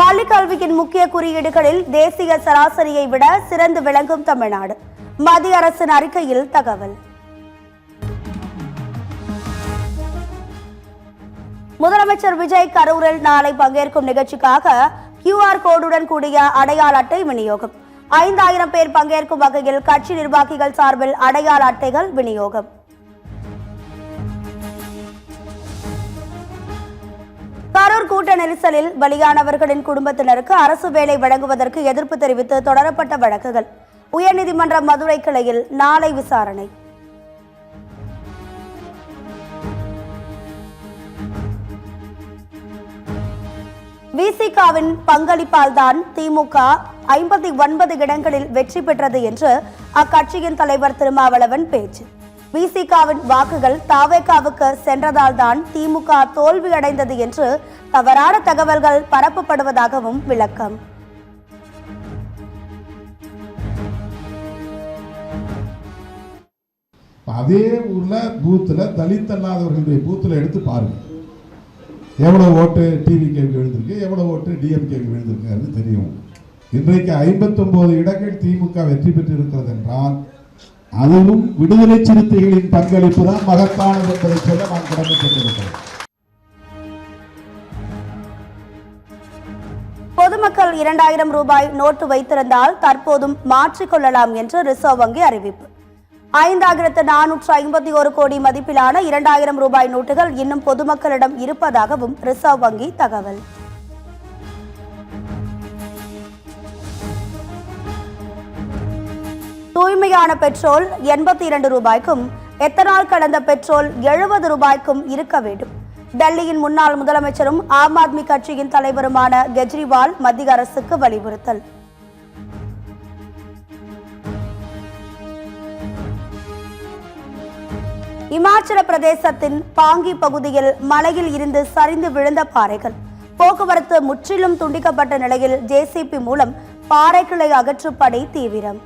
பள்ளி கல்வியின் முக்கிய குறியீடுகளில் தேசிய சராசரியை விட சிறந்து விளங்கும் தமிழ்நாடு. மத்திய அரசின் அறிக்கையில் தகவல். முதலமைச்சர் விஜய் கரூரில் நாளை பங்கேற்கும் நிகழ்ச்சிக்காக QR கோடுடன் கூடிய அடையாள அட்டை விநியோகம். 5000 பேர் பங்கேற்கும் வகையில் கட்சி நிர்வாகிகள் சார்பில் அடையாள அட்டைகள் விநியோகம். கரூர் கூட்ட நெரிசலில் பலியானவர்களின் குடும்பத்தினருக்கு அரசு வேலை வழங்குவதற்கு எதிர்ப்பு தெரிவித்து தொடரப்பட்ட வழக்குகள். உயர்நீதிமன்ற மதுரை கிளையில் நாளை விசாரணை. விசிகாவின் பங்களிப்பால் தான் திமுக 59 இடங்களில் வெற்றி பெற்றது என்று அக்கட்சியின் தலைவர் திருமாவளவன் பேச்சு. விசிகாவின் வாக்குகள் தாவேகாவுக்கு சென்றதால் தான் திமுக தோல்வியடைந்தது என்று தவறான தகவல்கள் பரப்பப்படுவதாகவும் விளக்கம். அதே ஊர்ல பூத்துல தலித் அல்லாதவர்களுடைய பூத்துல எடுத்து பாருங்க, எவ்வளவு ஓட்டு டிவிகேக்கு விழுந்திருக்கு, எவ்வளவு ஓட்டு டிஎம்கேக்கு விழுந்திருக்கிறது தெரியும். இன்றைக்கு 59 இடங்கள் திமுக வெற்றி பெற்று இருக்கிறது என்றால் அதுவும் விடுதலை சிறுத்தைகளின் பங்களிப்பு தான் மகத்தானது என்பதை சொல்ல நான் கடமைப்பட்டிருக்கிறேன். பொதுமக்கள் 2000 ரூபாய் நோட்டு வைத்திருந்தால் தற்போதும் மாற்றிக்கொள்ளலாம் என்று ரிசர்வ் வங்கி அறிவிப்பு. 5451 கோடி மதிப்பிலான 2000 ரூபாய் நோட்டுகள் இன்னும் பொதுமக்களிடம் இருப்பதாகவும் ரிசர்வ் வங்கி தகவல். தூய்மையான பெட்ரோல் 82 ரூபாய்க்கும் எத்தனால் கலந்த பெட்ரோல் 70 ரூபாய்க்கும் இருக்க வேண்டும். டெல்லியின் முன்னாள் முதலமைச்சரும் ஆம் ஆத்மி கட்சியின் தலைவருமான கெஜ்ரிவால் மத்திய அரசுக்கு வலியுறுத்தல். இமாச்சல பிரதேசத்தின் பாங்கி பகுதியில் மலையில் இருந்து சரிந்து விழுந்த பாறைகள். போக்குவரத்து முற்றிலும் துண்டிக்கப்பட்ட நிலையில் JCB மூலம் பாறைகளை அகற்றும் பணி தீவிரம்.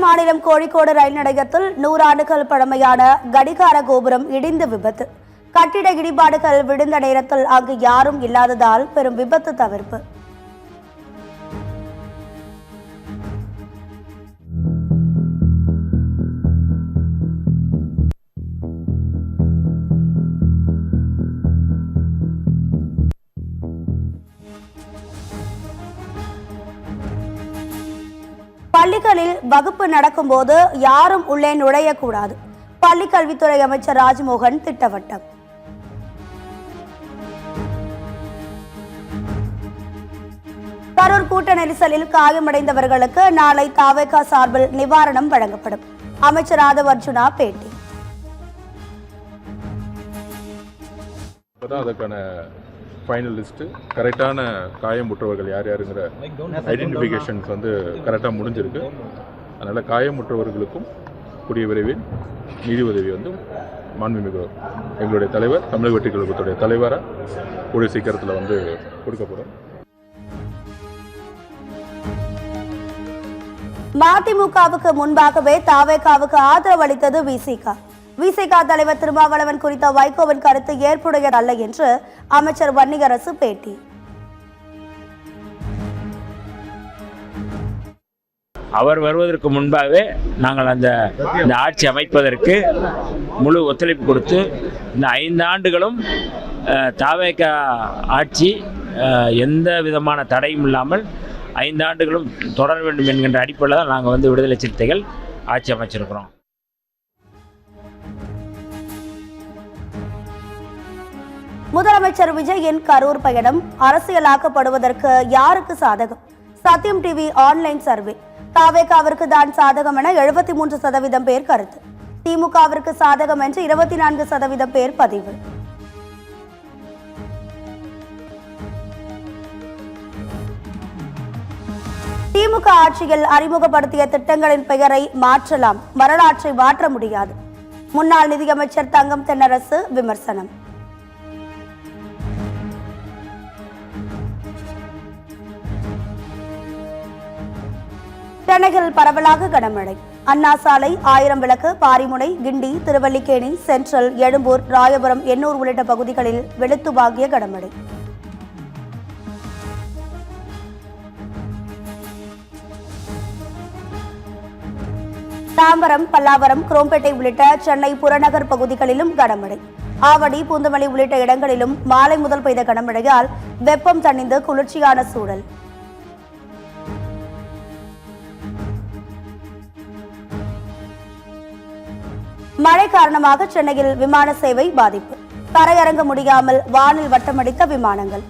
மாநிலம் கோழிக்கோடு ரயில் நிலையத்தில் 100 ஆண்டுகள் பழமையான கடிகார கோபுரம் இடிந்து விபத்து. கட்டிட இடிபாடுகள் விழுந்த நேரத்தில் அங்கு யாரும் இல்லாததால் பெரும் விபத்து தவிர்ப்பு. பள்ளிகளில் வகுப்பு நடக்கும் போது யாரும் உள்ளே நுழையக்கூடாது. பள்ளி கல்வித்துறை அமைச்சர் ராஜ்மோகன் திட்டவட்டம். கரூர் கூட்ட நெரிசலில் காயமடைந்தவர்களுக்கு நாளை தாவேகா சார்பில் நிவாரணம் வழங்கப்படும். அமைச்சர் ஆதவ் அர்ஜுனா பேட்டி. ஃபைனல் லிஸ்ட்டு கரெக்டான காயமுற்றவர்கள் யார் யாருங்கிற ஐடென்டிஃபிகேஷன்ஸ் கரெக்டாக முடிஞ்சிருக்கு. அதனால் காயமுற்றவர்களுக்கும் கூடிய விரைவில் நிதி உதவி மாண்புமிகு எங்களுடைய தலைவர் தமிழக வெற்றி கழகத்துடைய தலைவராக கூடிய சீக்கிரத்தில் கொடுக்கப்படும். மதிமுகவுக்கு முன்பாகவே தாவேகாவுக்கு ஆதரவு அளித்தது விசிக தலைவர் திருமாவளவன் குறித்த வைகோவின் கருத்து ஏற்புடையதல்ல என்று அமைச்சர் வன்னியரசு பேட்டி. அவர் வருவதற்கு முன்பாகவே நாங்கள் இந்த ஆட்சி அமைப்பதற்கு முழு ஒத்துழைப்பு கொடுத்து இந்த 5 ஆண்டுகளும் தாவேகா ஆட்சி எந்த விதமான தடையும் இல்லாமல் 5 ஆண்டுகளும் தொடர வேண்டும் என்கின்ற அடிப்படையில் தான் நாங்கள் விடுதலை சிறுத்தைகள் ஆட்சி அமைச்சிருக்கிறோம். முதலமைச்சர் விஜயின் கரூர் பயணம் அரசியலாக்கப்படுவதற்கு யாருக்கு சாதகம்? சத்தியம் டிவி ஆன்லைன் சர்வே. தாவேகாவிற்கு தான் சாதகம் என 73% பேர் கருத்து. திமுகவிற்கு சாதகம் என்று 24% பேர் பதிவு. திமுக ஆட்சியில் அறிமுகப்படுத்திய திட்டங்களின் பெயரை மாற்றலாம், வரலாற்றை மாற்ற முடியாது. முன்னாள் நிதியமைச்சர் தங்கம் தென்னரசு விமர்சனம். சென்னையில் பரவலாக கனமழை. அண்ணா சாலை, 1000 விளக்கு, பாரிமுனை, கிண்டி, திருவல்லிக்கேணி, சென்ட்ரல், எழும்பூர், ராயபுரம், எண்ணூர் உள்ளிட்ட பகுதிகளில் வெளுத்து வாங்கிய கனமழை. தாம்பரம், பல்லாவரம், குரோம்பேட்டை உள்ளிட்ட சென்னை புறநகர் பகுதிகளிலும் கனமழை. ஆவடி, பூந்தமல்லி உள்ளிட்ட இடங்களிலும் மாலை முதல் பெய்த கனமழையால் வெப்பம் தணிந்து குளிர்ச்சியான சூழல். மழை காரணமாக சென்னையில் விமான சேவை பாதிப்பு. தரையிறங்க முடியாமல் வானில் வட்டமடித்த விமானங்கள்.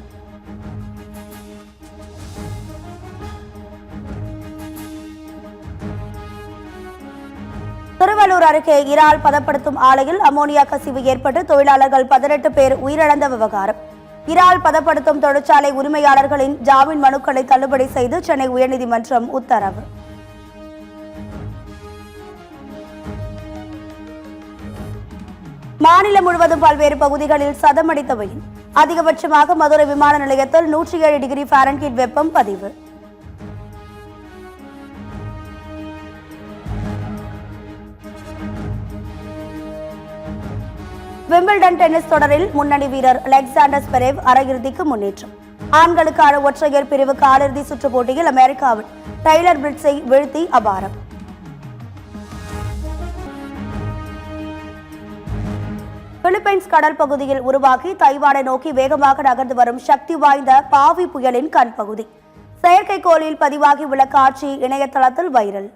திருவள்ளூர் அருகே இறால் பதப்படுத்தும் ஆலையில் அமோனியா கசிவு ஏற்பட்டு தொழிலாளர்கள் 18 பேர் உயிரிழந்த விவகாரம். இறால் பதப்படுத்தும் தொழிற்சாலை உரிமையாளர்களின் ஜாமீன் மனுக்களை தள்ளுபடி செய்து சென்னை உயர்நீதிமன்றம் உத்தரவு. மாநிலம் முழுவதும் பல்வேறு பகுதிகளில் சதமடித்த வெயில். அதிகபட்சமாக மதுரை விமான நிலையத்தில் 107 டிகிரி ஃபாரன்ஹீட் வெப்பம் பதிவு. விம்பிள்டன் டென்னிஸ் தொடரில் முன்னணி வீரர் அலெக்சாண்டர் ஸ்வெரேவ் அரையிறுதிக்கு முன்னேற்றம். ஆண்களுக்கான ஒற்றையர் பிரிவு காலிறுதி சுற்று போட்டியில் அமெரிக்காவின் டைலர் பிரிட்ஸை வீழ்த்தி அபாரம். பிலிப்பைன்ஸ் கடல் பகுதியில் உருவாகி தைவானை நோக்கி வேகமாக நகர்ந்து வரும் சக்தி வாய்ந்த பாவி புயலின் கண் பகுதி. செயற்கைக்கோளில் பதிவாகி உள்ள காட்சி இணையதளத்தில் வைரல்.